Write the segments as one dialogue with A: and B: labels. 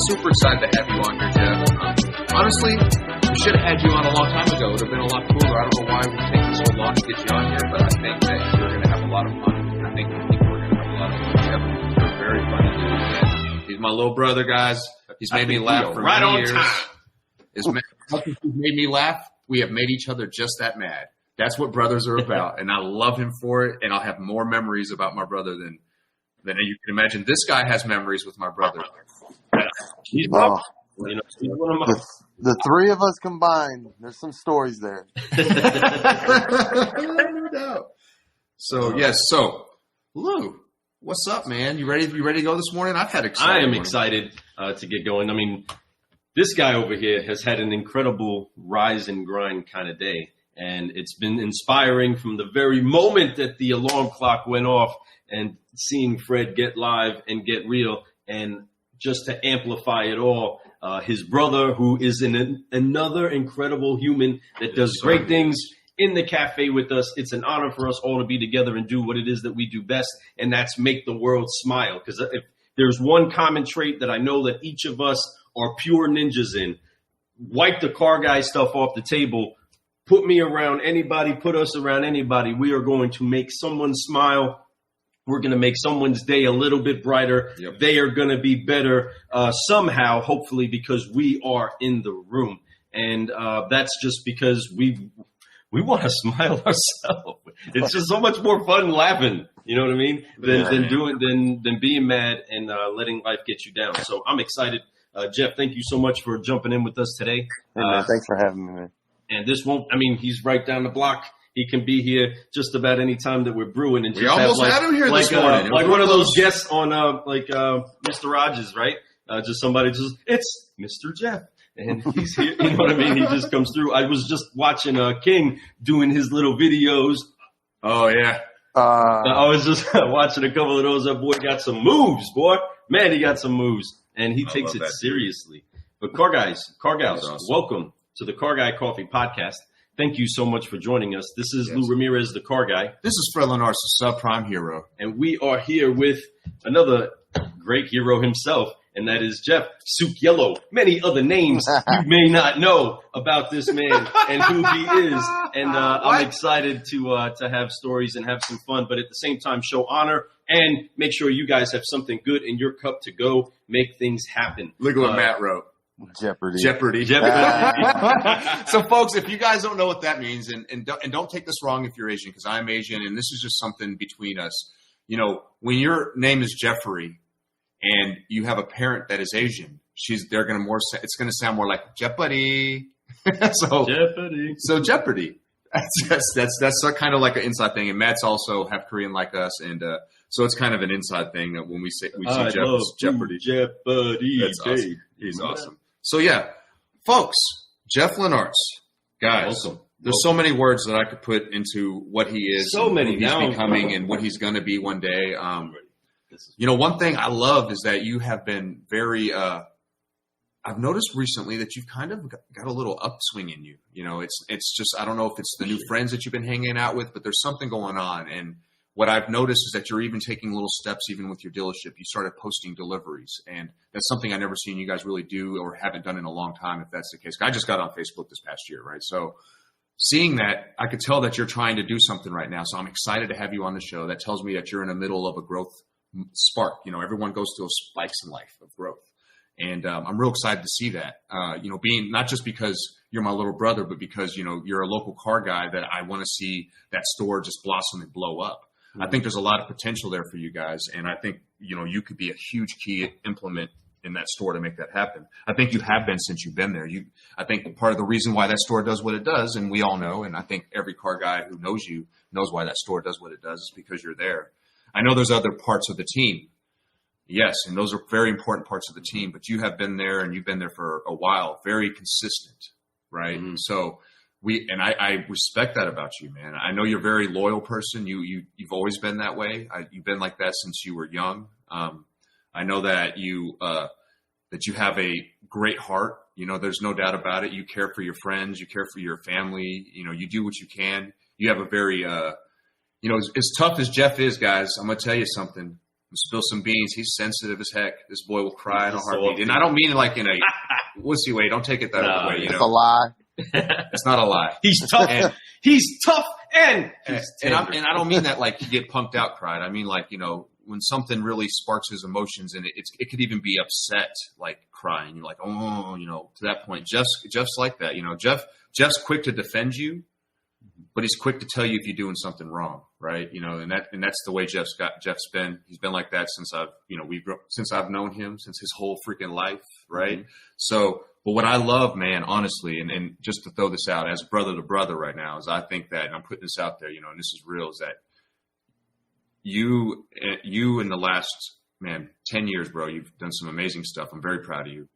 A: super excited to have you on here, Jeff. Honestly, we should have had you on a long time ago. It would have been a lot cooler. I don't know why we've taken so long to get you on here, but I think that you're going to have a lot of fun. I think we're going to have a lot of fun, Jeff. You're very funny dude. He's my little brother, guys. He's made me laugh for many years. He's made me laugh. We have made each other just that mad. That's what brothers are about, and I love him for it, and I'll have more memories about my brother than you can imagine. This guy has memories with my brother. He's one of my...
B: The three of us combined, there's some stories there.
A: No doubt. So, yes. So, Lou, what's up, man? You ready to go this morning? I've had excited.
C: I am excited to get going. I mean, this guy over here has had an incredible rise and grind kind of day. And it's been inspiring from the very moment that the alarm clock went off and seeing Fred get live and get real. And just to amplify it all, his brother, who is another incredible human that does great things in the cafe with us. It's an honor for us all to be together and do what it is that we do best, and that's make the world smile. Because if there's one common trait that I know that each of us are pure ninjas in, wipe the car guy stuff off the table. Put me around anybody, put us around anybody. We are going to make someone smile. We're going to make someone's day a little bit brighter. Yep. They are going to be better somehow, hopefully, because we are in the room. And that's just because we want to smile ourselves. It's just so much more fun laughing, you know what I mean, than being mad and letting life get you down. So I'm excited. Jeff, thank you so much for jumping in with us today.
B: Hey, man, thanks for having me, man.
C: And this he's right down the block. He can be here just about any time that we're brewing. And
A: we almost had him here this morning.
C: Like one of those guests on Mr. Rogers, right? Just somebody it's Mr. Jeff. And he's here. You know what I mean? He just comes through. I was just watching King doing his little videos.
A: Oh, yeah.
C: I was just watching a couple of those. That boy got some moves, boy. Man, he got some moves. And he takes it seriously. But car gals, awesome. Welcome to the Car Guy Coffee Podcast. Thank you so much for joining us. This is Lou Ramirez, the Car Guy.
A: This is Fred Lennartz, the subprime hero.
C: And we are here with another great hero himself, and that is Jeff Soup Yellow. Many other names you may not know about this man and who he is. And I'm excited to have stories and have some fun, but at the same time show honor and make sure you guys have something good in your cup to go make things happen.
A: Look at what Matt wrote.
B: Jeopardy.
A: So, folks, if you guys don't know what that means, and don't take this wrong if you're Asian, because I'm Asian, and this is just something between us. You know, when your name is Jeffrey, and you have a parent that is Asian, it's going to sound more like Jeopardy.
C: Jeopardy.
A: So Jeopardy. That's kind of like an inside thing, and Matt's also half Korean like us, and so it's kind of an inside thing that when we see Jeff as Jeopardy.
C: Jeopardy.
A: That's awesome. He's awesome. So, yeah, folks, Jeff Lennartz, guys, welcome. There's so many words that I could put into what he is,
C: so many
A: he's becoming, and what he's going to be one day. You know, one thing I love is that you have been very I've noticed recently that you've kind of got a little upswing in you. You know, it's just, I don't know if it's the new friends that you've been hanging out with, but there's something going on. And what I've noticed is that you're even taking little steps, even with your dealership. You started posting deliveries, and that's something I've never seen you guys really do or haven't done in a long time, if that's the case. I just got on Facebook this past year, right? So seeing that, I could tell that you're trying to do something right now. So I'm excited to have you on the show. That tells me that you're in the middle of a growth spark. You know, everyone goes through spikes in life of growth. And I'm real excited to see that, you know, being not just because you're my little brother, but because, you know, you're a local car guy that I want to see that store just blossom and blow up. I think there's a lot of potential there for you guys. And I think, you know, you could be a huge key implement in that store to make that happen. I think you have been since you've been there. I think part of the reason why that store does what it does, and we all know, and I think every car guy who knows you knows why that store does what it does, is because you're there. I know there's other parts of the team. Yes, and those are very important parts of the team, but you have been there, and you've been there for a while, very consistent, right? Mm-hmm. So I respect that about you, man. I know you're a very loyal person. You've always been that way. You've been like that since you were young. I know that you have a great heart. You know, there's no doubt about it. You care for your friends. You care for your family. You know, you do what you can. You have a very, you know, as tough as Jeff is, guys, I'm going to tell you something. spill some beans. He's sensitive as heck. This boy will cry in a
C: He's
A: heartbeat.
C: so
A: And I don't mean it like in a wussy way. Don't take it that way. You
B: It's
A: know,
B: a lie.
A: it's not a lie.
C: He's tough. He's tough and
A: I don't mean that like you get punked out cried. I mean like, you know, when something really sparks his emotions and it could even be upset, like crying. You're like, oh, you know, to that point. Jeff's like that. You know, Jeff's quick to defend you, but he's quick to tell you if you're doing something wrong, right? You know, and that's the way Jeff's been. He's been like that since I've known him, since his whole freaking life, right? Mm-hmm. So, but what I love, man, honestly, and just to throw this out as brother to brother right now, is I think that, and I'm putting this out there, you know, and this is real, is that you in the last, 10 years, bro, you've done some amazing stuff. I'm very proud of you.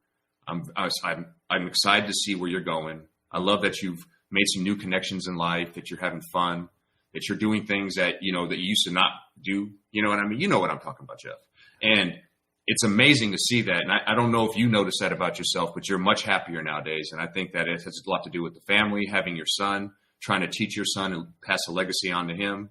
A: I'm excited to see where you're going. I love that you've made some new connections in life, that you're having fun, that you're doing things that, you know, that you used to not do. You know what I mean? You know what I'm talking about, Jeff. And it's amazing to see that. And I don't know if you notice that about yourself, but you're much happier nowadays. And I think that it has a lot to do with the family, having your son, trying to teach your son and pass a legacy on to him.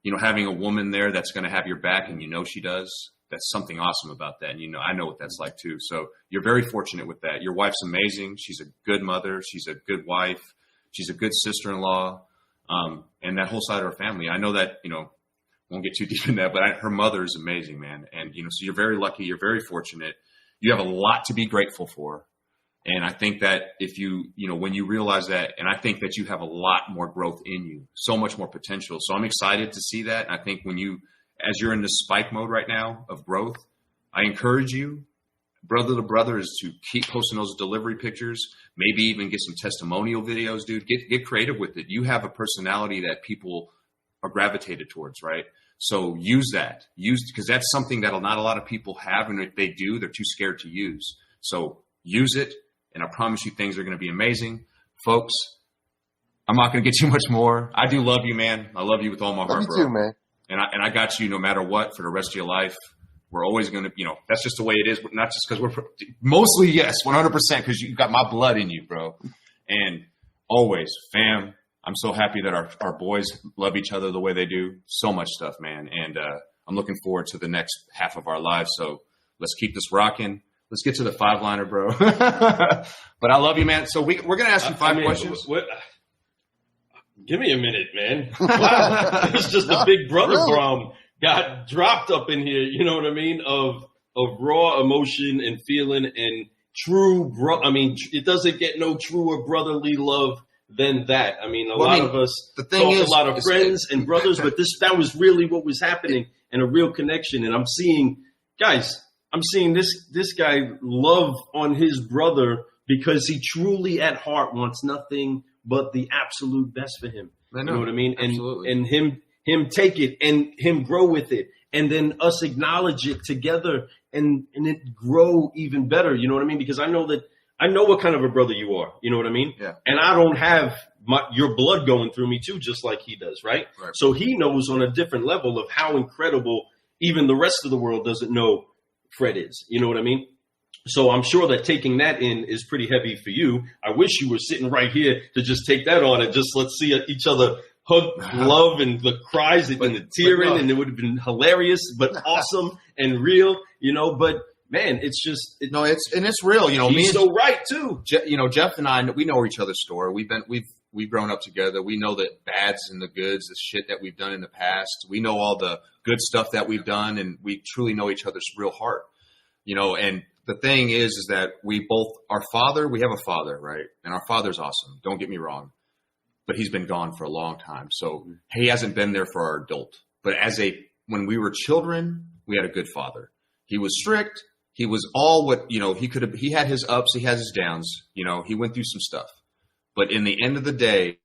A: You know, having a woman there that's going to have your back, and you know she does. That's something awesome about that. And, you know, I know what that's like too. So you're very fortunate with that. Your wife's amazing. She's a good mother. She's a good wife. She's a good sister-in-law. And that whole side of her family. I know that, you know, won't get too deep in that, but her mother is amazing, man. And, you know, so you're very lucky. You're very fortunate. You have a lot to be grateful for. And I think that if you know, when you realize that, and I think that you have a lot more growth in you, so much more potential. So I'm excited to see that. And I think as you're in this spike mode right now of growth, I encourage you, brother to brother, is to keep posting those delivery pictures, maybe even get some testimonial videos, dude. Get creative with it. You have a personality that people are gravitated towards, right? So use that. Because that's something that not a lot of people have, and if they do, they're too scared to use. So use it, and I promise you things are going to be amazing. Folks, I'm not going to get too much more. I do love you, man. I love you with all my heart, bro.
B: Love you too, man.
A: And I got you no matter what for the rest of your life. We're always going to, you know, that's just the way it is. Not just because we're mostly, yes, 100%, because you got my blood in you, bro. And always, fam, I'm so happy that our boys love each other the way they do. So much stuff, man. And I'm looking forward to the next half of our lives. So let's keep this rocking. Let's get to the 5-liner, bro. But I love you, man. So we're going to ask you 5 questions.
C: Give me a minute, man. Wow. It's just a big brother bomb got dropped up in here, you know what I mean, of raw emotion and feeling and true it doesn't get no truer brotherly love than that. I mean, a lot of us talk a lot of friends and brothers, but that was really what was happening, and a real connection. And I'm seeing this guy love on his brother because he truly at heart wants nothing but the absolute best for him. You know what I mean? And him take it and him grow with it, and then us acknowledge it together and it grow even better. You know what I mean? Because I know what kind of a brother you are. You know what I mean?
A: Yeah.
C: And I don't have your blood going through me too, just like he does, right? So he knows on a different level of how incredible even the rest of the world doesn't know Fred is. You know what I mean? So I'm sure that taking that in is pretty heavy for you. I wish you were sitting right here to just take that on and just let's see each other hug, love, and the cries and the tearing, and it would have been hilarious, but awesome and real, you know. But man, it's just it's real, you know.
A: He's
C: so right too.
A: You know, Jeff and I, we know each other's story. We've grown up together. We know the bads and the goods, the shit that we've done in the past. We know all the good stuff that we've done, and we truly know each other's real heart, you know. And the thing is that we have a father, right? And our father's awesome. Don't get me wrong. But he's been gone for a long time. So he hasn't been there for our adult. But when we were children, we had a good father. He was strict. He was all what, you know, he had his ups, he has his downs, you know, he went through some stuff. But in the end of the day,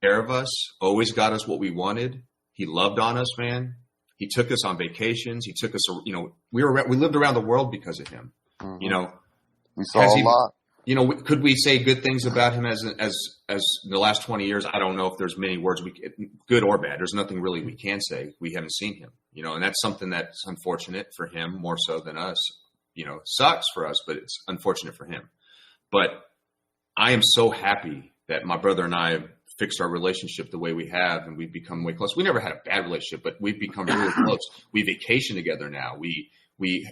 A: care of us, always got us what we wanted. He loved on us, man. He took us on vacations. He took us, you know, we lived around the world because of him. Mm-hmm. You know,
B: we saw a lot.
A: You know, could we say good things about him as the last 20 years? I don't know if there's many words good or bad. There's nothing really we can say. We haven't seen him, you know, and that's something that's unfortunate for him more so than us. You know, sucks for us, but it's unfortunate for him. But I am so happy that my brother and I fixed our relationship the way we have, and we've become way close. We never had a bad relationship, but we've become really close. We vacation together now.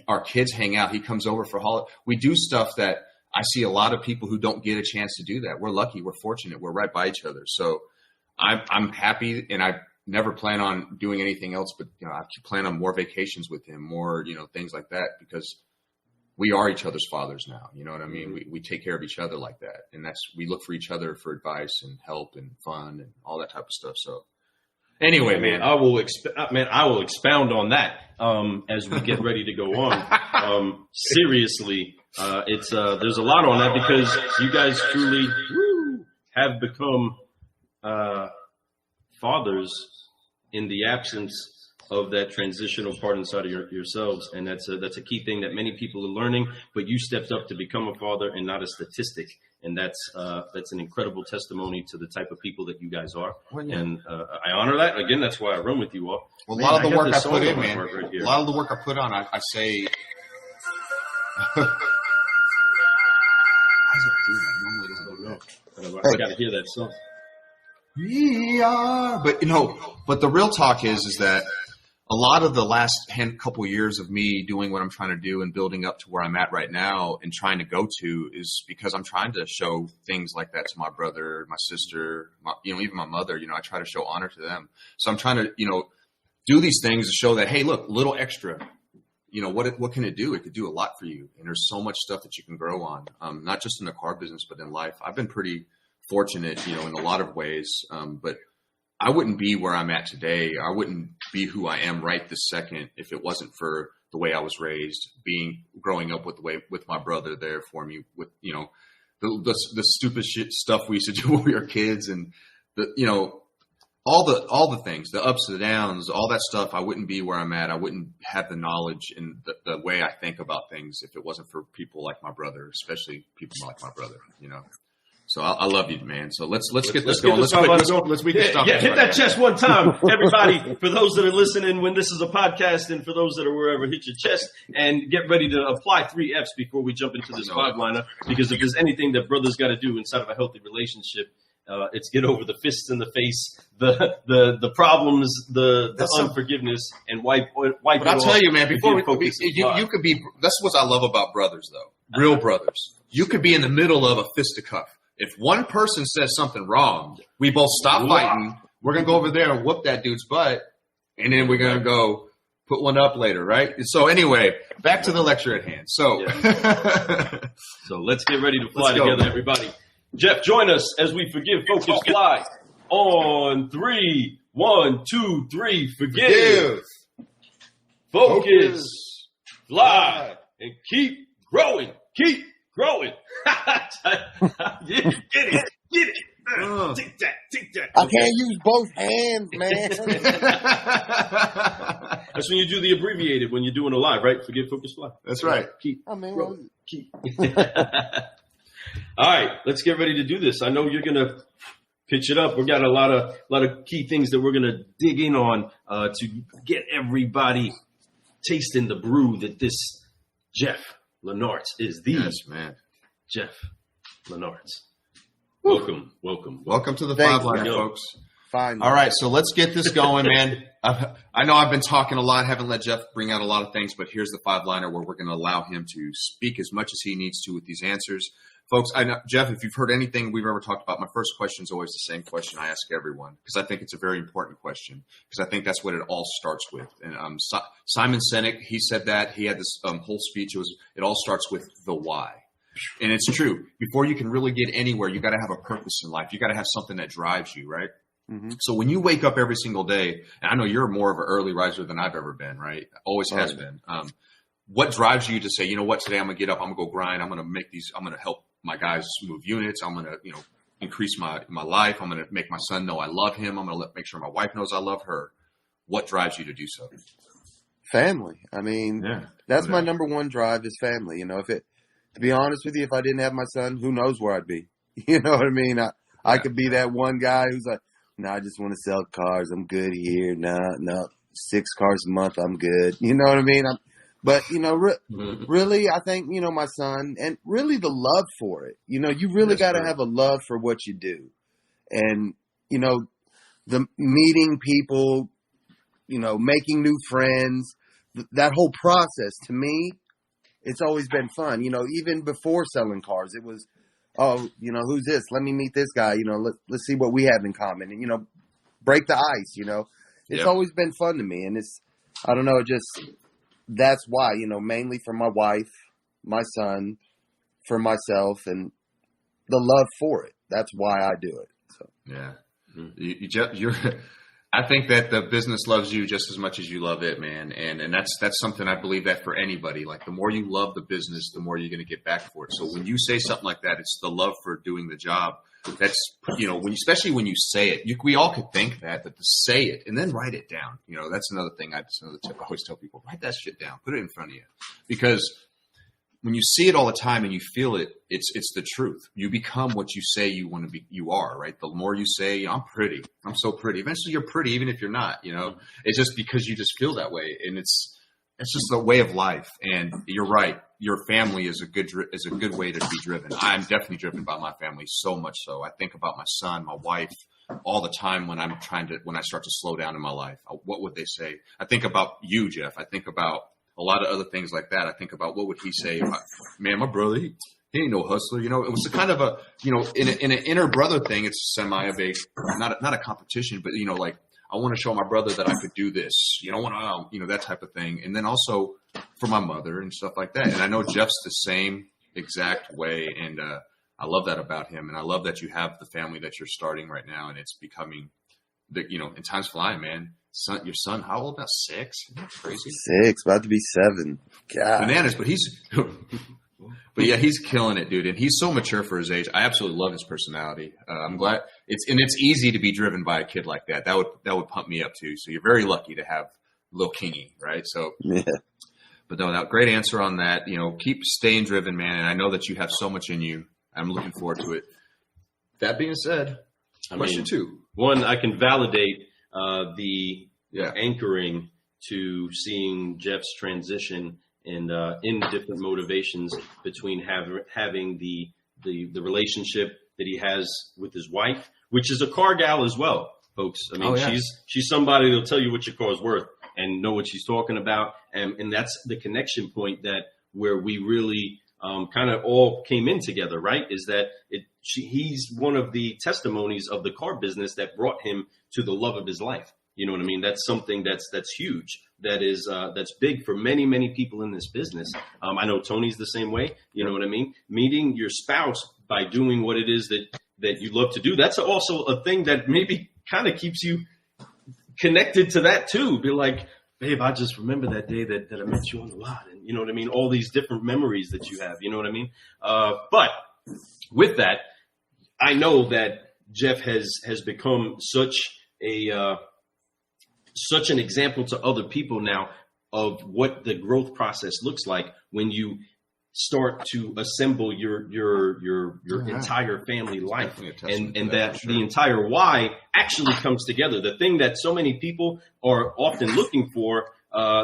A: Our kids hang out. He comes over for holiday. We do stuff that I see a lot of people who don't get a chance to do that. We're lucky. We're fortunate. We're right by each other. So I'm happy, and I never plan on doing anything else, but I plan on more vacations with him, more, things like that, because we are each other's fathers now. You know what I mean? We take care of each other like that. And we look for each other for advice and help and fun and all that type of stuff. So anyway, man,
C: I will expound on that as we get ready to go on. Seriously, there's a lot on that, because you guys truly have become fathers in the absence of that transitional part inside of yourselves. And that's a key thing that many people are learning, but you stepped up to become a father and not a statistic. And that's an incredible testimony to the type of people that you guys are. Well, yeah. And I honor that. Again, that's why I run with you all.
A: Well, a lot of the work I put in, man. A lot of the work I put on, I say. Why is it doing that? Normally it doesn't go.
C: I got to hear that song.
A: We are, but the real talk is that a lot of the last couple years of me doing what I'm trying to do and building up to where I'm at right now and trying to go to is because I'm trying to show things like that to my brother, my sister, even my mother. I try to show honor to them. So I'm trying to, do these things to show that, hey, look, little extra. What can it do? It could do a lot for you. And there's so much stuff that you can grow on, not just in the car business, but in life. I've been pretty fortunate, in a lot of ways. But I wouldn't be where I'm at today. I wouldn't be who I am right this second if it wasn't for the way I was raised, growing up with my brother there for me, with, the stupid shit stuff we used to do when we were kids, and all the things, the ups and the downs, all that stuff. I wouldn't be where I'm at. I wouldn't have the knowledge and the way I think about things if it wasn't for people like my brother, especially people like my brother, So I love you, man. So let's get this going. Let's beat this stuff.
C: Yeah, hit that chest one time, everybody. For those that are listening, when this is a podcast, and for those that are wherever, hit your chest and get ready to apply 3 Fs before we jump into this 5-liner. Because if there's anything that brothers got to do inside of a healthy relationship, it's get over the fists in the face, the problems, the unforgiveness, and wipe.
A: But I'll tell you, man, you could be. That's what I love about brothers, though. Real brothers. You could be in the middle of a fisticuff. If one person says something wrong, we both stop fighting. We're going to go over there and whoop that dude's butt. And then we're going to go put one up later, right? So anyway, back to the lecture at hand. So,
C: so let's get ready to fly together, everybody. Jeff, join us as we forgive, focus, fly. On 3, 1, 2, 3, forgive. Focus, fly, and keep growing. Keep growing. Get it. Take that.
B: I can't use both hands, man.
C: That's when you do the abbreviated when you're doing a live, right? Forgive, focus, fly.
A: That's right.
C: Keep. Keep. All right, let's get ready to do this. I know you're gonna pitch it up. We got a lot of key things that we're gonna dig in on to get everybody tasting the brew that this Jeff Lennartz is the Jeff Lennartz. Welcome
A: to the 5-liner, folks.
B: Fine.
A: All right, so let's get this going, man. I know I've been talking a lot, haven't let Jeff bring out a lot of things, but here's the 5-liner where we're going to allow him to speak as much as he needs to with these answers. Folks, I know, Jeff, if you've heard anything we've ever talked about, my first question is always the same question I ask everyone, because I think it's a very important question, because I think that's what it all starts with. And Simon Sinek, he said that. He had this whole speech. It all starts with the why. And it's true. Before you can really get anywhere, you got to have a purpose in life. You got to have something that drives you, right? Mm-hmm. So when you wake up every single day, and I know you're more of an early riser than I've ever been, right? Always has been. What drives you to say, you know what, today I'm going to get up, I'm going to go grind, I'm going to help my guys move units, I'm going to, increase my life, I'm going to make my son know I love him, I'm going to make sure my wife knows I love her. What drives you to do so?
B: Family. I mean, that's my number one drive is family. To be honest with you, if I didn't have my son, who knows where I'd be? You know what I mean? I could be that one guy who's like, no, I just want to sell cars. I'm good here. No, 6 cars a month. I'm good. You know what I mean? Really, I think, my son, and really the love for it. You really got to have a love for what you do. And you know, the meeting people, you know, making new friends, that whole process, to me, it's always been fun. You know, even before selling cars, it was, oh, you know, who's this? Let me meet this guy. You know, let's see what we have in common, and, you know, break the ice. You know, it's always been fun to me, and it's, I don't know, that's why, you know, mainly for my wife, my son, for myself, and the love for it. That's why I do it. So
A: yeah, you're. I think that the business loves you just as much as you love it, man. And that's something I believe that for anybody. Like, the more you love the business, the more you're going to get back for it. So when you say something like that, it's the love for doing the job. That's, you know, especially when you say it, we all could think that, but to say it and then write it down. You know, that's another thing. Another tip I always tell people: write that shit down, put it in front of you, because when you see it all the time and you feel it, it's the truth. You become what you say you want to be. You are, right? The more you say, I'm pretty, I'm so pretty. Eventually, you're pretty, even if you're not. You know, it's just because you just feel that way, and it's just a way of life. And you're right. Your family is a good way to be driven. I'm definitely driven by my family, so much so. I think about my son, my wife, all the time when I start to slow down in my life. What would they say? I think about you, Jeff. I think about a lot of other things like that. I think about, what would he say? Man, my brother, he ain't no hustler. You know, it was a kind of a, you know, in an inner brother thing. It's semi of a, not a competition, but, you know, like, I want to show my brother that I could do this, you know, that type of thing. And then also for my mother and stuff like that. And I know Jeff's the same exact way. And I love that about him. And I love that you have the family that you're starting right now. And it's becoming, you know, and time's flying, man. Your son, how old now? 6? Isn't that crazy?
B: 6, about to be 7. God.
A: Bananas, but he's killing it, dude. And he's so mature for his age. I absolutely love his personality. I'm glad it's easy to be driven by a kid like that. That would pump me up too. So you're very lucky to have little Kingy, right? So, yeah. But no, great answer on that. You know, keep staying driven, man. And I know that you have so much in you. I'm looking forward to it. That being said, question 2.
C: One, I can validate the anchoring to seeing Jeff's transition and in different motivations between having the relationship that he has with his wife, which is a car gal as well, folks. I mean, she's somebody that'll tell you what your car is worth and know what she's talking about, and that's the connection point where we really kind of all came in together, right? Is that he's one of the testimonies of the car business that brought him to the love of his life. You know what I mean? That's something that's huge. That's big for many, many people in this business. I know Tony's the same way. You know what I mean? Meeting your spouse by doing what it is that you love to do. That's also a thing that maybe kind of keeps you connected to that too. Be like, babe, I just remember that day that I met you on the lot. And you know what I mean? All these different memories that you have. You know what I mean? But with that, I know that Jeff has become such an example to other people now of what the growth process looks like when you start to assemble your entire family life, and that the entire why actually comes together. The thing that so many people are often looking for,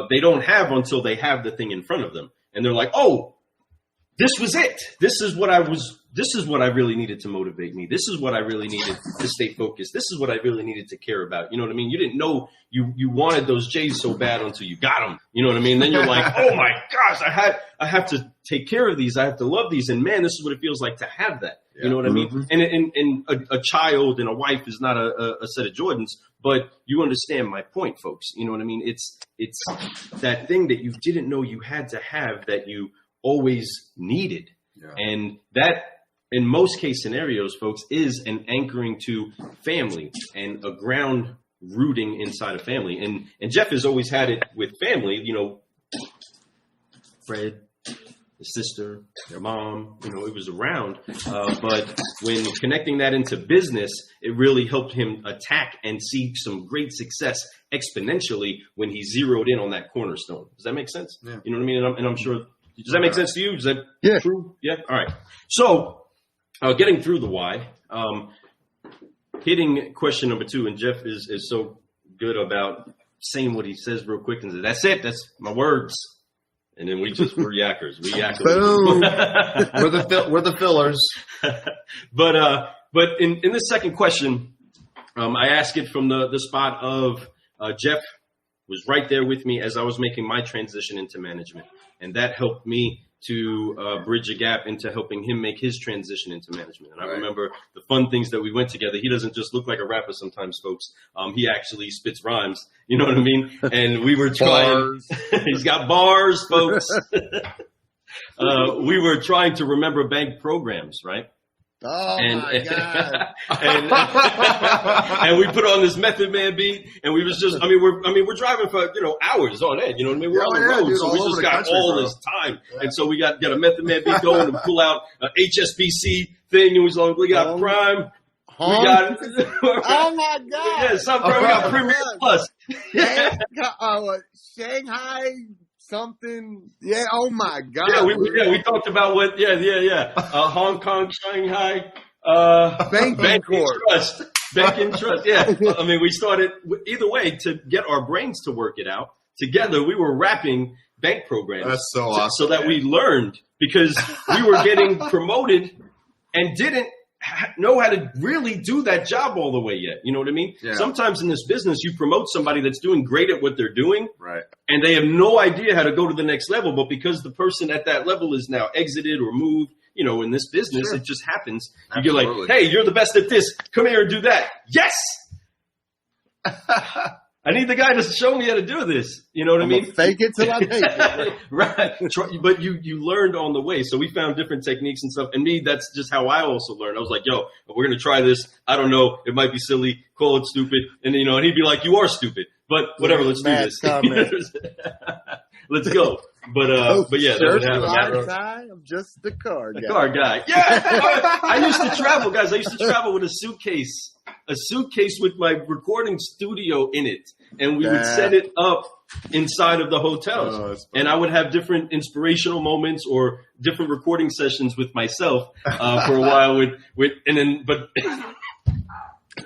C: they don't have until they have the thing in front of them, and they're like, "Oh, this was it. This is what I really needed to motivate me. This is what I really needed to stay focused. This is what I really needed to care about." You know what I mean? You didn't know you wanted those J's so bad until you got them. You know what I mean? Then you're like, "Oh my gosh, I have to take care of these. I have to love these. And man, this is what it feels like to have that." Yeah. You know what I mean? Mm-hmm. And a child and a wife is not a set of Jordans, but you understand my point, folks. You know what I mean? It's that thing that you didn't know you had to have that you always needed. Yeah. And that, in most case scenarios, folks, is an anchoring to family and a ground rooting inside a family. And Jeff has always had it with family, you know, Fred, his sister, their mom, you know, it was around. But when connecting that into business, it really helped him attack and see some great success exponentially when he zeroed in on that cornerstone. Does that make sense? Yeah. You know what I mean? And I'm sure. Does that make sense to you? Is that true? Yeah. All right. So, getting through the why, hitting question number 2, and Jeff is so good about saying what he says real quick and says, "That's it. That's my words." And then we're yackers. We yak.
A: Boom. We're the fillers.
C: But in the second question, I ask it from the spot of Jeff was right there with me as I was making my transition into management. And that helped me to bridge a gap into helping him make his transition into management. And I remember the fun things that we went together. He doesn't just look like a rapper sometimes, folks. He actually spits rhymes. You know what I mean? And we were trying. He's got bars, folks. We were trying to remember bank programs, right?
B: Oh my God!
C: And we put on this Method Man beat, and we was just, we're driving for hours on end. You know what I mean? We're on the road, dude, so we just got all this time, and so we got a Method Man beat going and pull out an HSBC thing, and we got Prime. We got
B: oh my God!
C: Yeah, we got Premium Plus.
B: Shanghai. Something, yeah. Oh my God!
C: Yeah, we talked about what, Hong Kong, Shanghai,
B: Banking
C: Trust, Banking Trust. Yeah, we started either way to get our brains to work it out together. We were wrapping bank programs.
A: That's so awesome,
C: so that we learned, because we were getting promoted and didn't know how to really do that job all the way yet. You know what I mean?
A: Yeah.
C: Sometimes in this business, you promote somebody that's doing great at what they're doing.
A: Right.
C: And they have no idea how to go to the next level. But because the person at that level is now exited or moved, in this business, It just happens. You get like, hey, you're the best at this. Come here and do that. Yes. I need the guy to show me how to do this. You know what I mean?
B: Fake it till I make it.
C: Right. But you learned on the way. So we found different techniques and stuff. And that's just how I also learned. I was like, yo, we're going to try this. I don't know. It might be silly. Call it stupid. And, and he'd be like, you are stupid. But whatever, let's do this. Let's go. But yeah, that would happen.
B: I'm just the car guy.
C: The car guy. Yeah. I used to travel, guys. I used to travel with a suitcase with my recording studio in it. And we would set it up inside of the hotels. And I would have different inspirational moments or different recording sessions with myself for a while but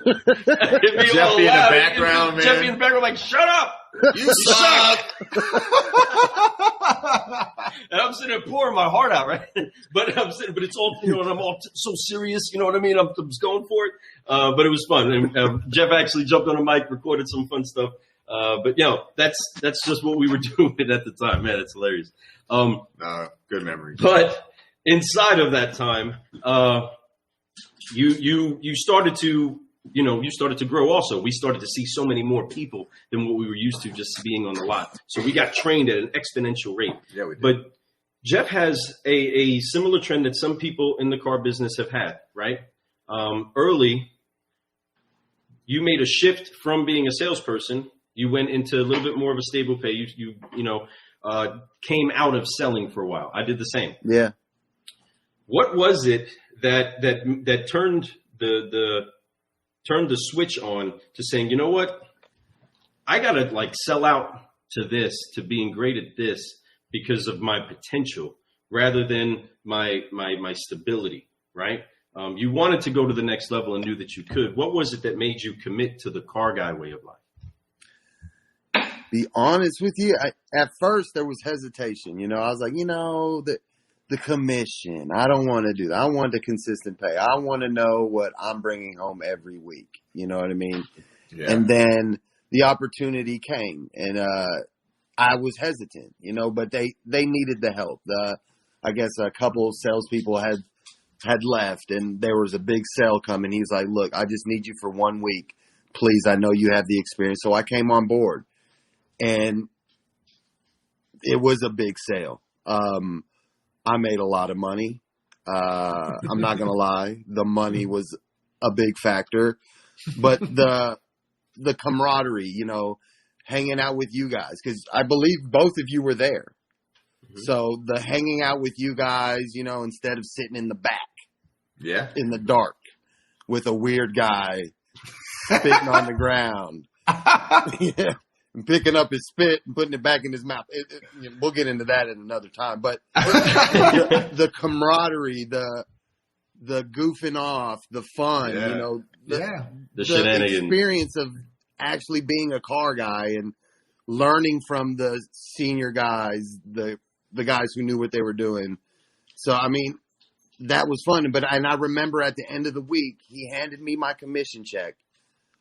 A: Jeffy in the background, man.
C: Jeffy in the background, like, shut up!
A: You suck!
C: And I'm sitting there pouring my heart out, right? But it's all, and I'm all so serious, you know what I mean? I'm just going for it. But it was fun. And Jeff actually jumped on a mic, recorded some fun stuff. But that's just what we were doing at the time. Man, it's hilarious.
A: Good memory.
C: But inside of that time, you started to, you started to grow also. We started to see so many more people than what we were used to just being on the lot. So we got trained at an exponential rate.
A: Yeah, we did.
C: But Jeff has a similar trend that some people in the car business have had, right? Early, you made a shift from being a salesperson. You went into a little bit more of a stable pay. You came out of selling for a while. I did the same.
B: Yeah.
C: What was it that turned the switch on to saying, you know what, I gotta sell out to this, to being great at this because of my potential rather than my stability, right? You wanted to go to the next level and knew that you could. What was it that made you commit to the car guy way of life?
B: Be honest with you, at first there was hesitation. I was like, the commission, I don't want to do that. I want the consistent pay. I want to know what I'm bringing home every week. You know what I mean? Yeah. And then the opportunity came, and I was hesitant, but they needed the help. I guess a couple of salespeople had left, and there was a big sale coming. He's like, look, I just need you for 1 week. Please, I know you have the experience. So I came on board, and it was a big sale. I made a lot of money. I'm not going to lie. The money was a big factor, but the camaraderie, hanging out with you guys, because I believe both of you were there. Mm-hmm. So the hanging out with you guys, instead of sitting in the back, in the dark with a weird guy spitting on the ground. Yeah. Picking up his spit and putting it back in his mouth. We'll get into that at another time. But the camaraderie, the goofing off, the fun,
C: the shenanigans,
B: experience of actually being a car guy and learning from the senior guys, the guys who knew what they were doing. So, that was fun. And I remember at the end of the week, he handed me my commission check.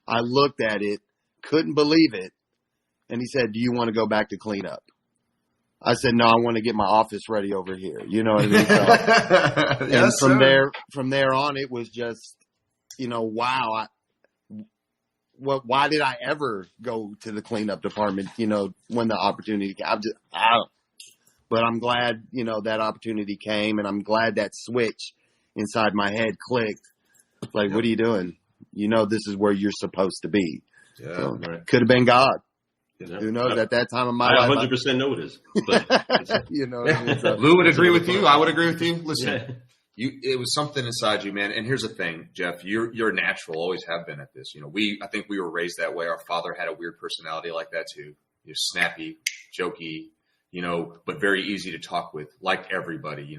B: I looked at it, couldn't believe it. And he said, do you want to go back to cleanup? I said, no, I want to get my office ready over here. You know what I mean? So,
A: yes,
B: and from there on, it was just, wow. Why did I ever go to the cleanup department, when the opportunity came? But I'm glad, that opportunity came, and I'm glad that switch inside my head clicked. Like, what are you doing? This is where you're supposed to be.
A: Yeah,
B: so, could have been God.
C: Yeah.
B: Who knows? At that time of my
C: I
B: life,
C: 100% know it is. But
B: what I mean? So,
A: Lou would agree with you. I would agree with you. Listen, it was something inside you, man. And here's the thing, Jeff. You're natural. Always have been at this. I think we were raised that way. Our father had a weird personality like that too. You're snappy, jokey, but very easy to talk with. Liked everybody.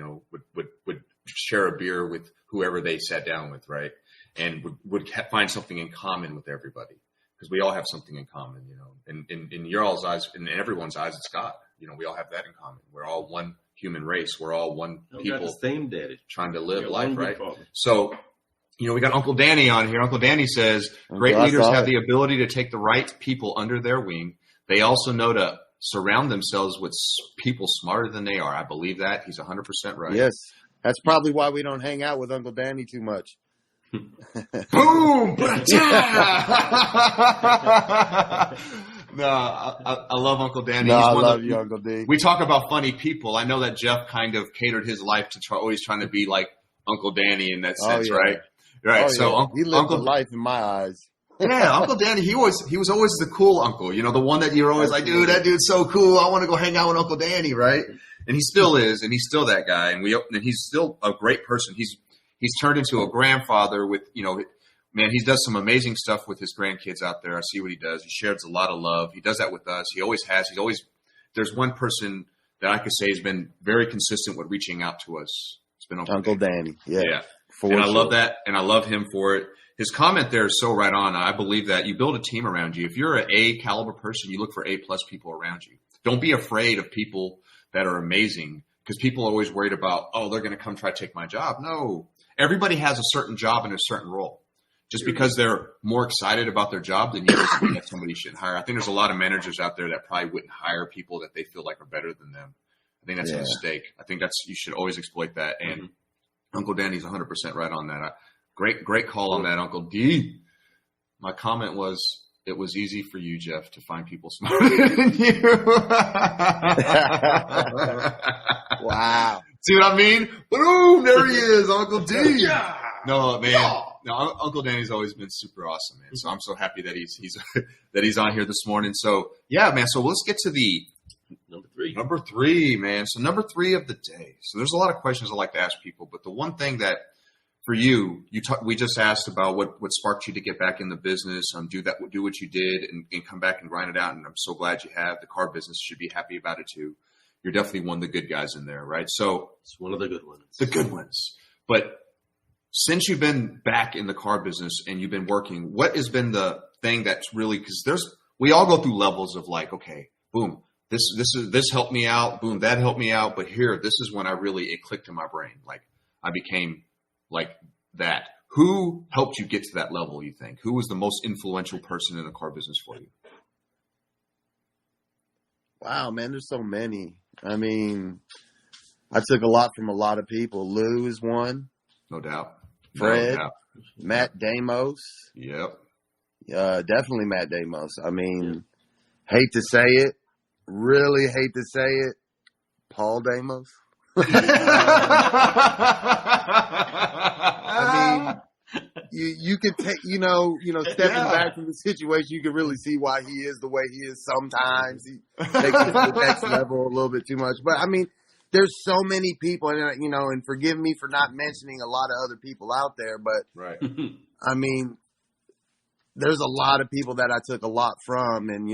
A: Would share a beer with whoever they sat down with, right? And would find something in common with everybody. Because we all have something in common, and in your all's eyes, in everyone's eyes, it's God. We all have that in common. We're all one human race. We're all one people.
C: The same daddy.
A: Trying to live life, right? So, we got Uncle Danny on here. Uncle Danny says, great leaders have the ability to take the right people under their wing. They also know to surround themselves with people smarter than they are. I believe that. He's 100% right.
B: Yes. That's probably why we don't hang out with Uncle Danny too much.
A: Boom! No, I love Uncle Danny.
B: No, I love you, Uncle D.
A: We talk about funny people. I know that Jeff kind of catered his life to always trying to be like Uncle Danny in that sense, right? Right.
B: Oh,
A: so
B: yeah. He lived a life in my eyes.
A: Yeah, Uncle Danny, he was always the cool uncle. The one that you're always like, dude, that dude's so cool. I want to go hang out with Uncle Danny, right? And he still is, and he's still that guy, and he's still a great person. He's turned into a grandfather with, man, he does some amazing stuff with his grandkids out there. I see what he does. He shares a lot of love. He does that with us. He always has. There's one person that I could say has been very consistent with reaching out to us. It's been Uncle Danny.
B: Yeah.
A: And I love that, and I love him for it. His comment there is so right on. I believe that you build a team around you. If you're an A caliber person, you look for A+ people around you. Don't be afraid of people that are amazing, because people are always worried about, they're going to come try to take my job. No. Everybody has a certain job and a certain role. Just because they're more excited about their job than you, doesn't mean that somebody shouldn't hire. I think there's a lot of managers out there that probably wouldn't hire people that they feel like are better than them. I think that's a mistake. I think you should always exploit that. And Uncle Danny's 100% right on that. Great call on that, Uncle D. My comment was, it was easy for you, Jeff, to find people smarter than you.
B: Wow.
A: See what I mean? Boom! There he is, Uncle D. Yeah. No, man. Yeah. No, Uncle Danny's always been super awesome, man. So I'm so happy that he's on here this morning. So yeah, man. So let's get to the number three, man. So number 3 of the day. So there's a lot of questions I like to ask people, but the one thing that for you, we just asked about what sparked you to get back in the business, do what you did, and come back and grind it out. And I'm so glad you have. The car business should be happy about it too. You're definitely one of the good guys in there, right? So
C: it's one of the good ones.
A: The good ones. But since you've been back in the car business and you've been working, what has been the thing that's really, because we all go through levels of like, okay, boom, this helped me out, boom, that helped me out, but here, this is when it clicked in my brain. Like I became like that. Who helped you get to that level, you think? Who was the most influential person in the car business for you?
B: Wow, man, there's so many. I mean, I took a lot from a lot of people. Lou is one.
A: No doubt.
B: Fred.
A: No doubt.
B: Matt Damos.
A: Yep.
B: Definitely Matt Damos. I mean, hate to say it. Really hate to say it. Paul Damos. I mean, you could take, stepping back from the situation, you can really see why he is the way he is sometimes. He takes it to the next level a little bit too much. But, I mean, there's so many people, and, and forgive me for not mentioning a lot of other people out there, but,
A: right.
B: I mean, there's a lot of people that I took a lot from, and,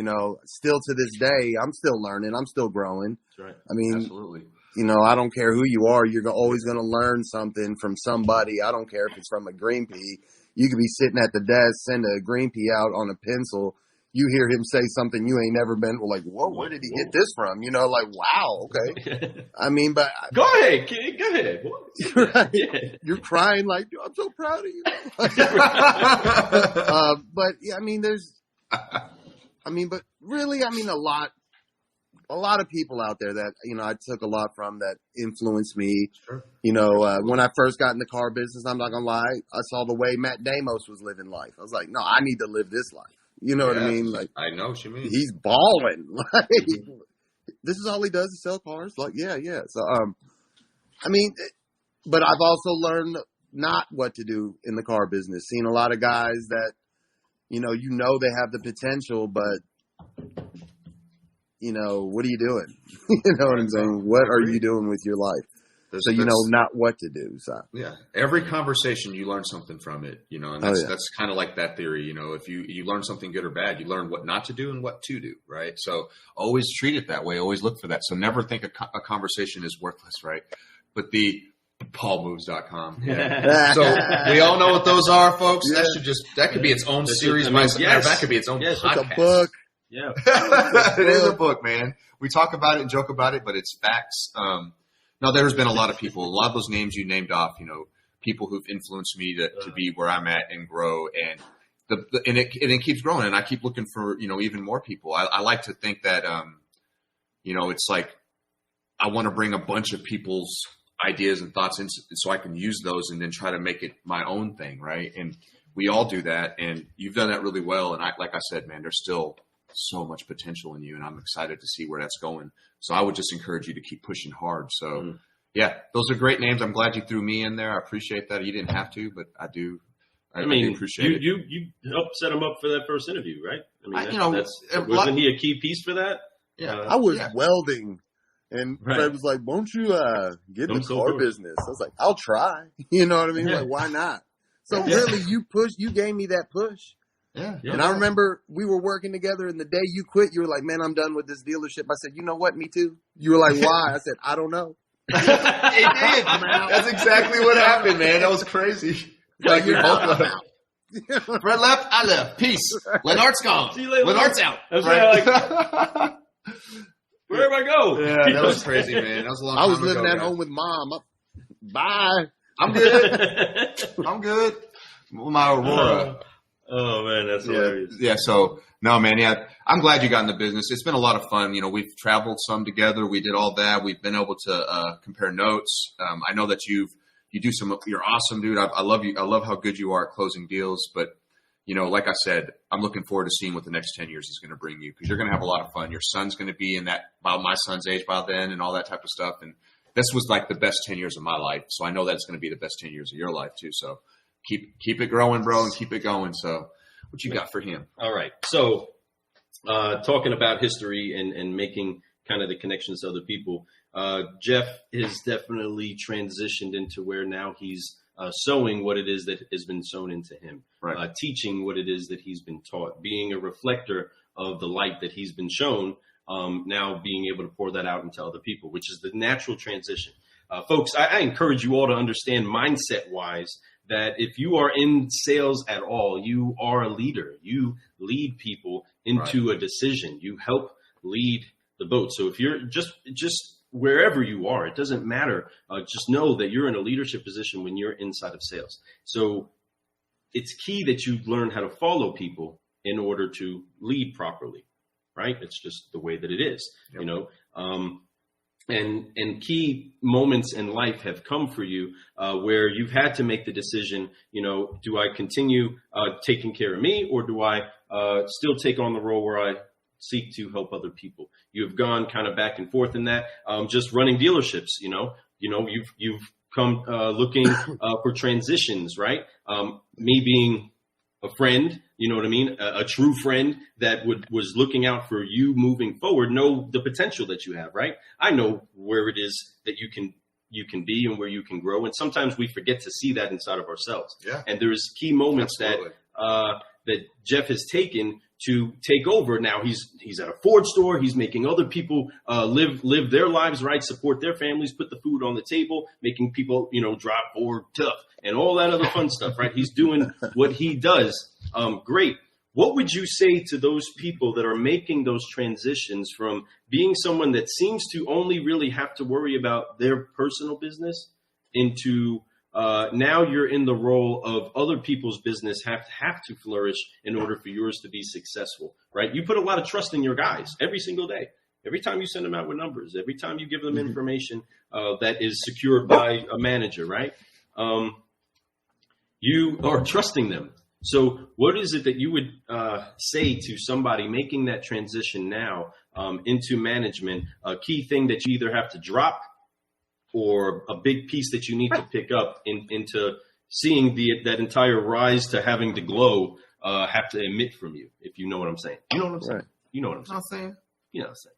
B: still to this day, I'm still learning. I'm still growing.
A: That's right.
B: I mean,
A: absolutely.
B: I don't care who you are. You're always going to learn something from somebody. I don't care if it's from a green pea. You could be sitting at the desk, send a green pea out on a pencil. you hear him say something you ain't never been, like, whoa, where did he get this from? You know, like, wow, okay. I mean, but
C: go ahead, kid, go ahead.
B: Right? Yeah. You're crying like, I'm so proud of you. But yeah, I mean, but really, I mean, a lot of people out there that, you know, I took a lot from that influenced me. Sure. You know, when I first got in the car business, I'm not gonna lie, I saw the way Matt Damos was living life. I was like, no, I need to live this life. You know what I mean? Like,
A: I know what you mean.
B: He's balling. Like, this is all he does is sell cars. Like, yeah. So, I mean, but I've also learned not what to do in the car business. Seen a lot of guys that, you know they have the potential, but, you know, what are you doing? You know what I'm saying? What are you doing with your life? So you know not what to do. So
A: yeah, every conversation you learn something from it, you know, and that's kind of like that theory. You know, if you learn something good or bad, you learn what not to do and what to do, right? So always treat it that way. Always look for that. So never think a conversation is worthless, right? But the paulmoves.com. Yeah. So we all know what those are, folks. Yeah. That could be its own series. That could be its own podcast.
B: It's a book.
C: Yeah,
A: it is a book, man. We talk about it and joke about it, but it's facts. No, there's been a lot of people, a lot of those names you named off, you know, people who've influenced me to be where I'm at and grow, and it keeps growing, and I keep looking for, you know, even more people. I like to think that, you know, it's like I want to bring a bunch of people's ideas and thoughts in so I can use those and then try to make it my own thing, right? And we all do that, and you've done that really well. And like I said, man, there's still so much potential in you, and I'm excited to see where that's going. So I would just encourage you to keep pushing hard. So yeah, those are great names. I'm glad you threw me in there. I appreciate that. You didn't have to, but I do. I mean, do appreciate it.
C: You helped set him up for that first interview, right? I mean, wasn't he a key piece for that?
B: Yeah, I was welding, and Fred was like, "Won't you get in the car business?" I was like, "I'll try." You know what I mean? Like, why not? So really, you gave me that push.
A: Yeah.
B: And I remember we were working together, and the day you quit, you were like, "Man, I'm done with this dealership." I said, "You know what? Me too." You were like, "Why?" I said, "I don't know."
A: It did. That's exactly what happened, man. That was crazy. Like we both left. Fred left, I left. Peace. Lennartz gone.
C: See you later.
A: Lennartz out.
C: That's right. Like, where'd I go?
A: Yeah, that was crazy, man. That was a long time
B: ago. I was living at home with Mom. Bye.
A: I'm good. I'm good. My Aurora.
C: Oh man, that's hilarious.
A: Yeah. So no, man. Yeah, I'm glad you got in the business. It's been a lot of fun. You know, we've traveled some together. We did all that. We've been able to compare notes. I know that you do some. You're awesome, dude. I love you. I love how good you are at closing deals. But you know, like I said, I'm looking forward to seeing what the next 10 years is going to bring you, because you're going to have a lot of fun. Your son's going to be in that about my son's age by then, and all that type of stuff. And this was like the best 10 years of my life. So I know that's going to be the best 10 years of your life too. So keep it growing, bro, and keep it going. So what you got for him?
C: All right. So talking about history and making kind of the connections to other people, Jeff has definitely transitioned into where now he's sowing what it is that has been sown into him,
A: right.
C: Teaching what it is that he's been taught, being a reflector of the light that he's been shown, now being able to pour that out into other people, which is the natural transition. Folks, I encourage you all to understand mindset-wise that if you are in sales at all, you are a leader. You lead people into a decision. You help lead the boat. So if you're just wherever you are, it doesn't matter. Just know that you're in a leadership position when you're inside of sales. So it's key that you learn how to follow people in order to lead properly, right? It's just the way that it is, you know. And key moments in life have come for you where you've had to make the decision, you know, do I continue taking care of me, or do I still take on the role where I seek to help other people? You've gone kind of back and forth in that, just running dealerships, you know, you've come looking for transitions, right? Me being a friend, you know what I mean? A true friend that was looking out for you moving forward, know the potential that you have, right? I know where it is that you can be and where you can grow. And sometimes we forget to see that inside of ourselves.
A: Yeah.
C: And there's key moments that Jeff has taken to take over. Now he's at a Ford store. He's making other people live their lives, right? Support their families, put the food on the table, making people, you know, drive Ford tough and all that other fun stuff, right? He's doing what he does great. what would you say to those people that are making those transitions from being someone that seems to only really have to worry about their personal business into now you're in the role of other people's business have to flourish in order for yours to be successful, right? You put a lot of trust in your guys every single day. Every time you send them out with numbers, every time you give them information that is secured by a manager, right? You are trusting them. So what is it that you would say to somebody making that transition now into management, a key thing that you either have to drop or a big piece that you need to pick up into seeing that entire rise to having to glow have to emit from you, if you know what I'm saying? You know what I'm saying?
B: Right.
C: You know what I'm saying? You know what I'm
B: saying?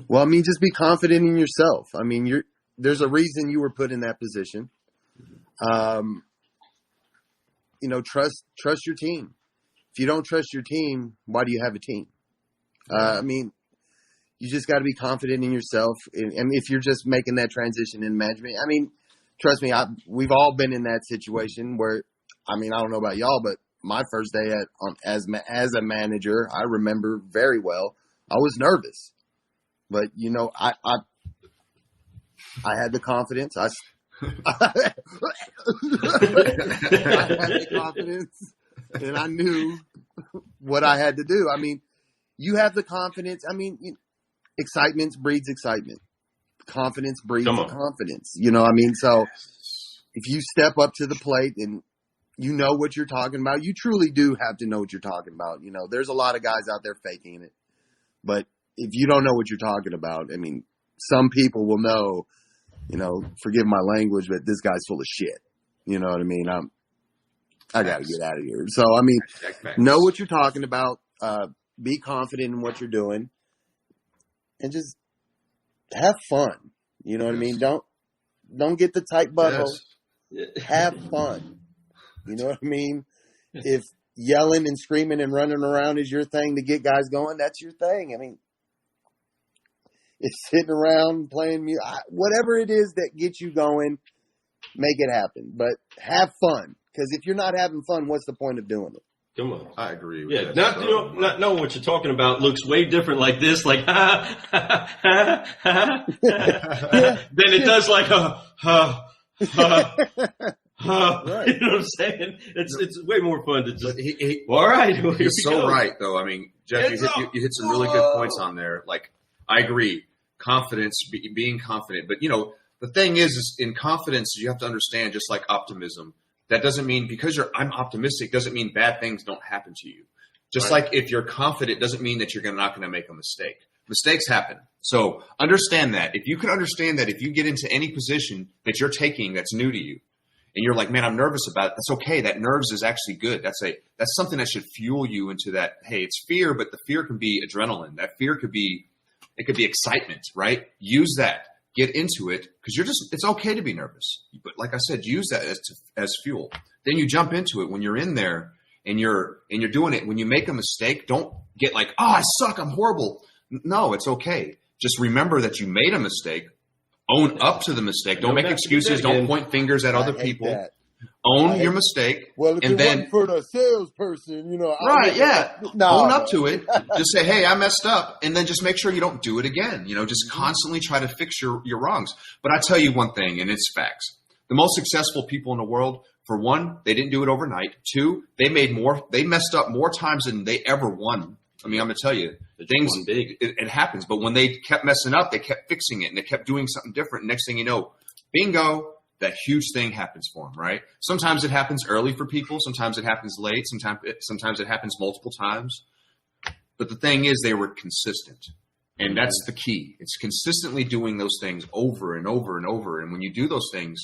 B: Well, I mean, just be confident in yourself. I mean, there's a reason you were put in that position. You know, trust your team. If you don't trust your team, why do you have a team? I mean, you just got to be confident in yourself. And if you're just making that transition in management, I mean, trust me, we've all been in that situation where, I mean, I don't know about y'all, but my first day as a manager, I remember very well, I was nervous. But, you know, I had the confidence. I had the confidence, and I knew what I had to do. I mean, you have the confidence. I mean, excitement breeds excitement. Confidence breeds confidence. You know, I mean, so if you step up to the plate and you know what you're talking about, you truly do have to know what you're talking about. You know, there's a lot of guys out there faking it, but if you don't know what you're talking about, I mean, some people will know. You know, forgive my language, but this guy's full of shit. You know what I mean? I got to get out of here. So, I mean, know what you're talking about. Be confident in what you're doing. And just have fun. You know what I mean? Don't get the tight butthole. Yes. Have fun. You know what I mean? If yelling and screaming and running around is your thing to get guys going, that's your thing. I mean, it's sitting around playing music, whatever it is that gets you going, make it happen. But have fun, because if you're not having fun, what's the point of doing it?
C: Come on,
A: I agree with that.
C: Not knowing what you're talking about looks way different like this, like ha ha ha ha, than it does like ha ha ha. Right. You know what I'm saying? It's way more fun to just. All right,
A: he's so right, though. I mean, Jeff, you hit some really good points on there. Like, I agree. Confidence, being confident. But, you know, the thing is in confidence, you have to understand, just like optimism, that doesn't mean because I'm optimistic doesn't mean bad things don't happen to you. Just like if you're confident doesn't mean that you're not going to make a mistake. Mistakes happen. So understand that. If you can understand that if you get into any position that you're taking that's new to you and you're like, man, I'm nervous about it, that's okay. That nerves is actually good. That's something that should fuel you into that. Hey, it's fear, but the fear can be adrenaline. That fear could be excitement, right? Use that. Get into it because it's okay to be nervous. But like I said, use that as fuel. Then you jump into it when you're in there and you're doing it. When you make a mistake, don't get like, oh, I suck, I'm horrible. No, it's okay. Just remember that you made a mistake. Own up to the mistake. Don't make excuses. Don't point fingers at other people. That. Own your mistake.
B: Well, if
A: and then
B: wasn't for the salesperson, you know.
A: Right, yeah. Own up to it. Just say, hey, I messed up. And then just make sure you don't do it again. You know, just constantly try to fix your wrongs. But I tell you one thing, and it's facts. The most successful people in the world, for one, they didn't do it overnight. Two, they messed up more times than they ever won. I mean, I'm going to tell you, it happens. But when they kept messing up, they kept fixing it, and they kept doing something different. Next thing you know, bingo, that huge thing happens for them, right? Sometimes it happens early for people. Sometimes it happens late. Sometimes it happens multiple times. But the thing is, they were consistent. And that's the key. It's consistently doing those things over and over and over. And when you do those things,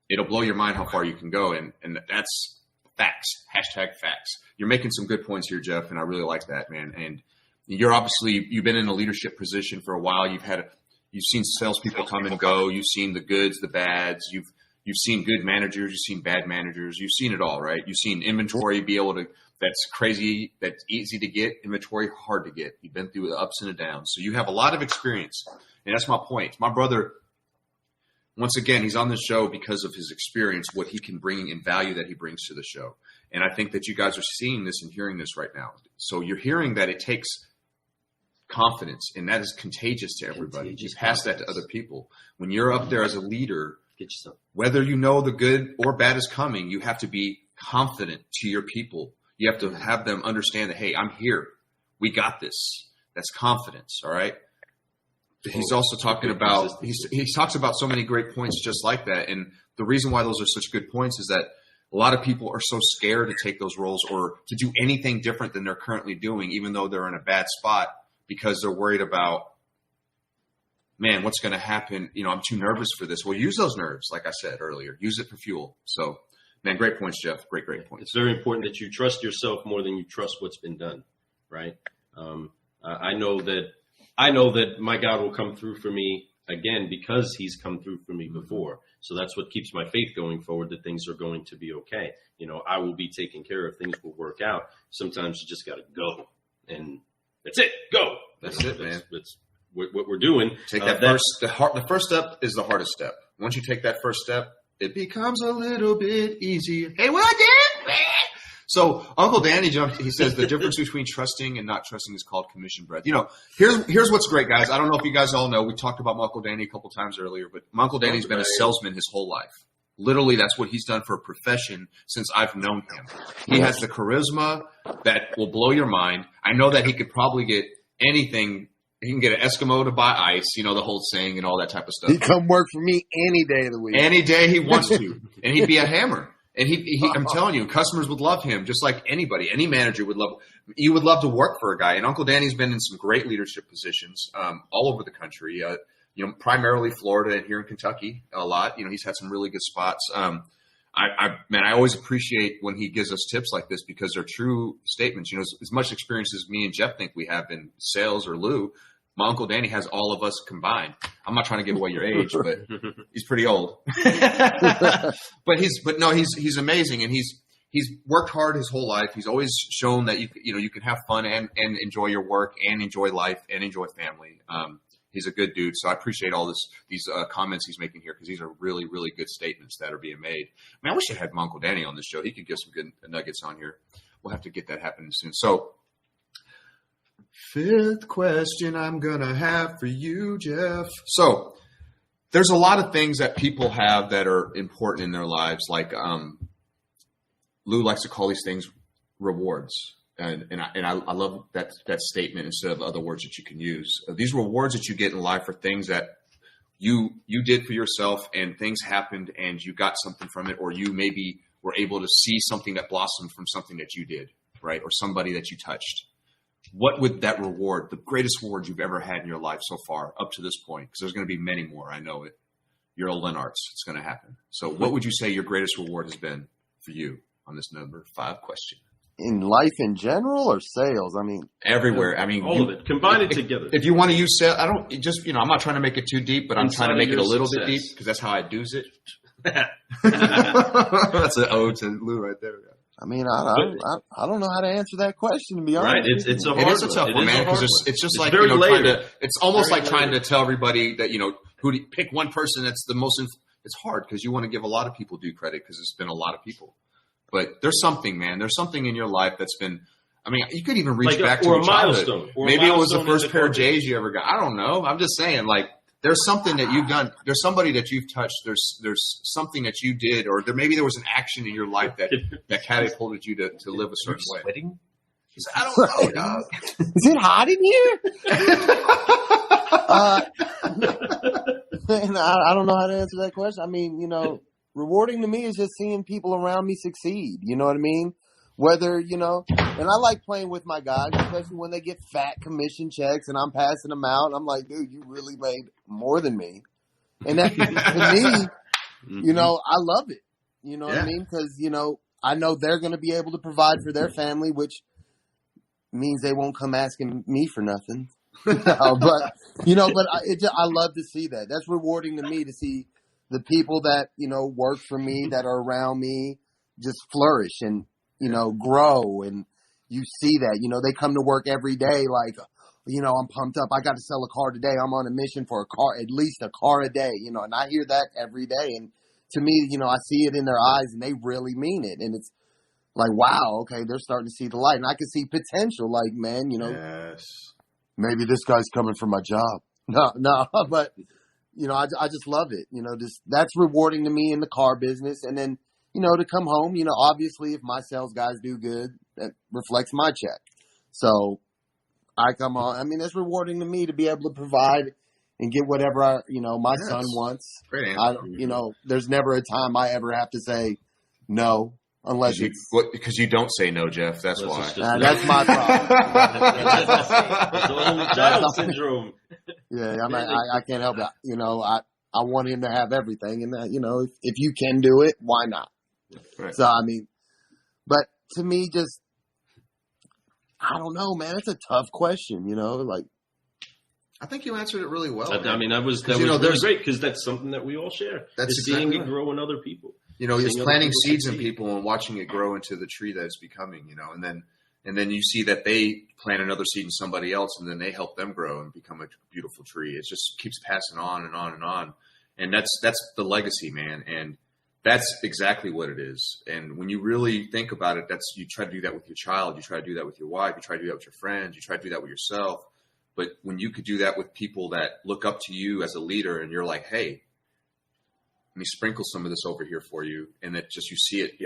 A: it'll blow your mind how far you can go. And that's facts. #facts. You're making some good points here, Jeff, and I really like that, man. And you've been in a leadership position for a while. You've seen salespeople come and go. You've seen the goods, the bads. You've seen good managers. You've seen bad managers. You've seen it all, right? You've seen inventory that's crazy, that's easy to get, inventory hard to get. You've been through the ups and the downs. So you have a lot of experience. And that's my point. My brother, once again, he's on the show because of his experience, what he can bring and value that he brings to the show. And I think that you guys are seeing this and hearing this right now. So you're hearing that it takes confidence, and that is contagious to everybody. You pass that to other people. When you're up there as a leader, whether you know the good or bad is coming, you have to be confident to your people. You have to have them understand that, hey, I'm here. We got this. That's confidence, all right? He's also talking about, he talks about so many great points just like that. And the reason why those are such good points is that a lot of people are so scared to take those roles or to do anything different than they're currently doing, even though they're in a bad spot, because they're worried about, man, what's going to happen? You know, I'm too nervous for this. Well, use those nerves, like I said earlier. Use it for fuel. So, man, great points, Jeff. Great points.
C: It's very important that you trust yourself more than you trust what's been done, right? I know that my God will come through for me again because he's come through for me before. So that's what keeps my faith going forward, that things are going to be okay. You know, I will be taken care of. Things will work out. Sometimes you just got to go. And that's it. Go.
A: That's it, man.
C: That's what we're doing.
A: Take that the first step is the hardest step. Once you take that first step, it becomes a little bit easier. Hey, what did, man? So Uncle Danny he says the difference between trusting and not trusting is called commission bread. You know, here's what's great, guys. I don't know if you guys all know. We talked about Uncle Danny a couple times earlier, but Uncle Danny's been a salesman his whole life. Literally, that's what he's done for a profession since I've known him. He has the charisma that will blow your mind. I know that he could probably get anything. He can get an Eskimo to buy ice, you know, the whole saying and all that type of stuff.
B: He'd come work for me any day of the week.
A: Any day he wants to. And he'd be a hammer. And I'm telling you, customers would love him just like anybody. Any manager would love. You would love to work for a guy. And Uncle Danny's been in some great leadership positions all over the country. You know, primarily Florida and here in Kentucky a lot. You know, he's had some really good spots. I always appreciate when he gives us tips like this because they're true statements. You know, as much experience as me and Jeff think we have in sales or Lou, my Uncle Danny has all of us combined. I'm not trying to give away your age, but he's pretty old. but he's amazing, and he's worked hard his whole life. He's always shown that you can have fun and enjoy your work and enjoy life and enjoy family. He's a good dude, so I appreciate all these comments he's making here because these are really, really good statements that are being made. Man, I wish I had my Uncle Danny on this show. He could give some good nuggets on here. We'll have to get that happening soon. So, fifth question I'm going to have for you, Jeff. So, there's a lot of things that people have that are important in their lives. Like Lou likes to call these things rewards. And I love that statement instead of other words that you can use. These rewards that you get in life are things that you did for yourself and things happened and you got something from it, or you maybe were able to see something that blossomed from something that you did, right? Or somebody that you touched. What would that reward, the greatest reward you've ever had in your life so far up to this point? Because there's going to be many more. I know it. You're a Lennartz. It's going to happen. So what would you say your greatest reward has been for you on this number 5 question?
B: In life in general or sales? I mean,
A: everywhere. I mean,
C: all of it. Combine it together.
A: If you want to use sales, I'm not trying to make it too deep, but I'm trying to make it a little bit deep because that's how I do it. That's an ode to Lou right there.
B: I mean, I don't know how to answer that question, to be honest.
C: Right, it's a hard one.
A: It is a tough one, man, because it's just like, it's almost like trying to tell everybody that, who to pick one person that's the most, it's hard because you want to give a lot of people due credit because it's been a lot of people. But there's something, man. There's something in your life that's been, I mean, you could even reach back to your childhood. Maybe it was the first pair of J's you ever got. I don't know. I'm just saying, like, there's something that you've done. There's somebody that you've touched. There's something that you did, or maybe there was an action in your life that catapulted you to live a certain way.
C: Sweating?
A: I don't know, dog.
B: Is it hot in here? And I don't know how to answer that question. I mean, rewarding to me is just seeing people around me succeed. You know what I mean? Whether, and I like playing with my guys, especially when they get fat commission checks and I'm passing them out. I'm like, dude, you really made more than me. And that, to me, I love it. You know what I mean? Because, I know they're going to be able to provide for their family, which means they won't come asking me for nothing. But I love to see that. That's rewarding to me to see the people that, work for me, that are around me, just flourish and, grow. And you see that, they come to work every day like, I'm pumped up. I got to sell a car today. I'm on a mission for a car, at least a car a day, and I hear that every day. And to me, I see it in their eyes and they really mean it. And it's like, wow, okay, they're starting to see the light. And I can see potential, like, man,
A: yes.
B: Maybe this guy's coming for my job. No, but, I just love it. That's rewarding to me in the car business. And then, to come home, obviously if my sales guys do good, that reflects my check. So I come home. I mean, it's rewarding to me to be able to provide and get whatever my son wants.
A: Great answer.
B: There's never a time I ever have to say no, unless
A: because you don't say no, Jeff. That's why.
B: That's my problem.
C: It's only child syndrome.
B: Yeah, I can't help it. I want him to have everything, and if you can do it, why not?
A: Right.
B: So but to me, just I don't know, man. It's a tough question, like.
A: I think you answered it really well.
C: I mean, that was really great because that's something that we all share.
A: That's
C: seeing it grow in other people.
A: It's planting seeds in people and watching it grow into the tree that it's becoming. And then you see that they plant another seed in somebody else, and then they help them grow and become a beautiful tree. It just keeps passing on and on and on, and that's the legacy, man. And that's exactly what it is. And when you really think about it, you try to do that with your child, you try to do that with your wife, you try to do that with your friends, you try to do that with yourself. But when you could do that with people that look up to you as a leader, and you're like, hey, let me sprinkle some of this over here for you. And that just, you see it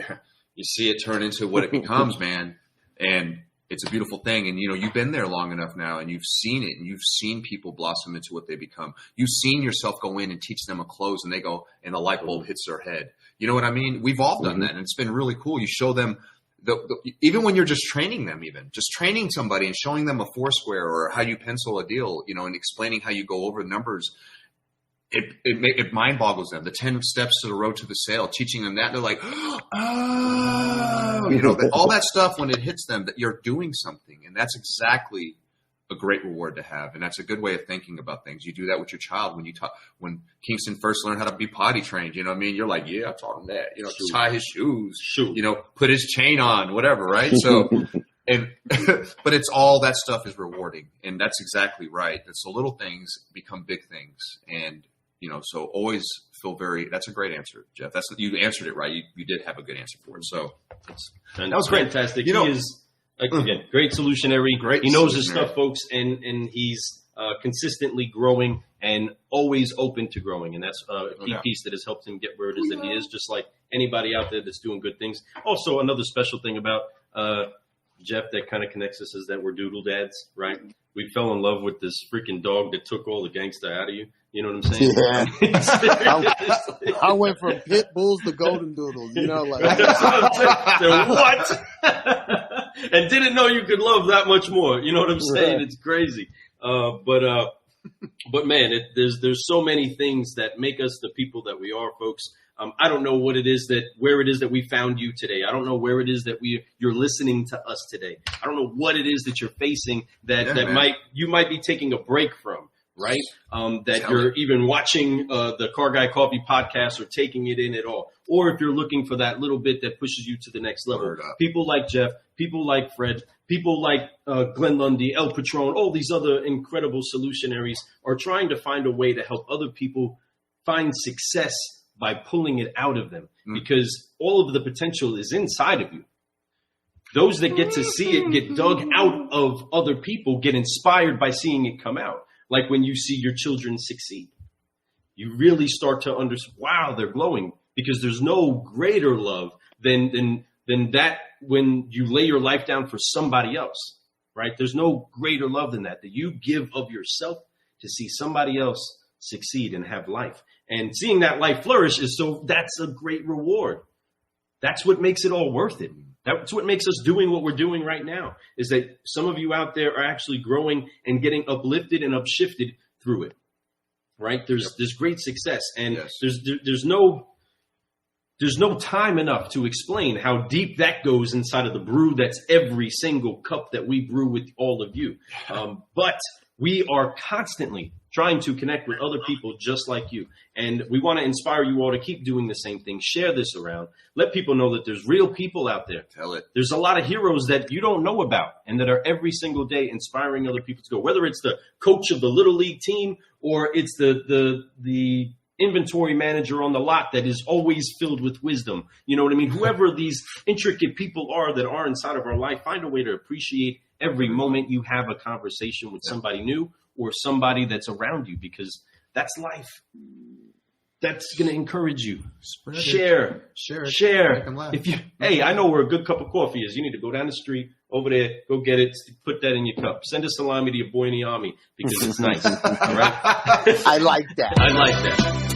A: turn into what it becomes, man. And it's a beautiful thing. And, you've been there long enough now, and you've seen it, and you've seen people blossom into what they become. You've seen yourself go in and teach them a close, and they go, and the light bulb hits their head. You know what I mean? We've all done that. And it's been really cool. You show them even when you're just training them, just training somebody and showing them a foursquare or how you pencil a deal, and explaining how you go over the numbers, it mind boggles them. The 10 steps to the road to the sale, teaching them that, they're like, oh, all that stuff, when it hits them, that you're doing something. And that's exactly a great reward to have. And that's a good way of thinking about things. You do that with your child. When Kingston first learned how to be potty trained, you're like, yeah, I taught him that, to tie his shoes, put his chain on, whatever. Right. So, but it's all that stuff is rewarding. And that's exactly right. It's the little things become big things. And, so always feel that's a great answer, Jeff. You answered it right. You did have a good answer for it. So
C: that was fantastic. He is, again, great solutionary. He knows his stuff, folks, and he's consistently growing and always open to growing. And that's a key piece that has helped him get where it is that he is, just like anybody out there that's doing good things. Also, another special thing about Jeff that kind of connects us is that we're doodle dads, right? We fell in love with this freaking dog that took all the gangsta out of you. You know what I'm saying?
B: Yeah. I went from pit bulls to golden doodles.
C: What? And didn't know you could love that much more. You know what I'm saying? Right. It's crazy. But man, there's so many things that make us the people that we are, folks. I don't know where it is that we found you today. I don't know where it is that you're listening to us today. I don't know what it is that you're facing that you might be taking a break from. Right? That you're even watching the Car Guy Coffee podcast or taking it in at all. Or if you're looking for that little bit that pushes you to the next level. People like Jeff, people like Fred, people like Glenn Lundy, El Patron, all these other incredible solutionaries are trying to find a way to help other people find success by pulling it out of them. Because all of the potential is inside of you. Those that get to see it get dug out of other people, get inspired by seeing it come out. Like when you see your children succeed, you really start to understand, wow, they're glowing, because there's no greater love than that when you lay your life down for somebody else, right? There's no greater love than that you give of yourself to see somebody else succeed and have life. And seeing that life flourish that's a great reward. That's what makes it all worth it. That's what makes us doing what we're doing right now, is that some of you out there are actually growing and getting uplifted and upshifted through it, right? There's great success, and there's no time enough to explain how deep that goes inside of the brew. That's every single cup that we brew with all of you. But we are constantly trying to connect with other people just like you. And we want to inspire you all to keep doing the same thing. Share this around. Let people know that there's real people out there.
A: Tell it.
C: There's a lot of heroes that you don't know about and that are every single day inspiring other people to go, whether it's the coach of the Little League team or it's the inventory manager on the lot that is always filled with wisdom. You know what I mean? Whoever these intricate people are that are inside of our life, find a way to appreciate every moment you have a conversation with somebody new or somebody that's around you, because that's life. That's going to encourage you. Share. If you, hey, I know where a good cup of coffee is. You need to go down the street over there, go get it, put that in your cup. Send a salami to your boy in the army because it's nice. All right?
B: I like that.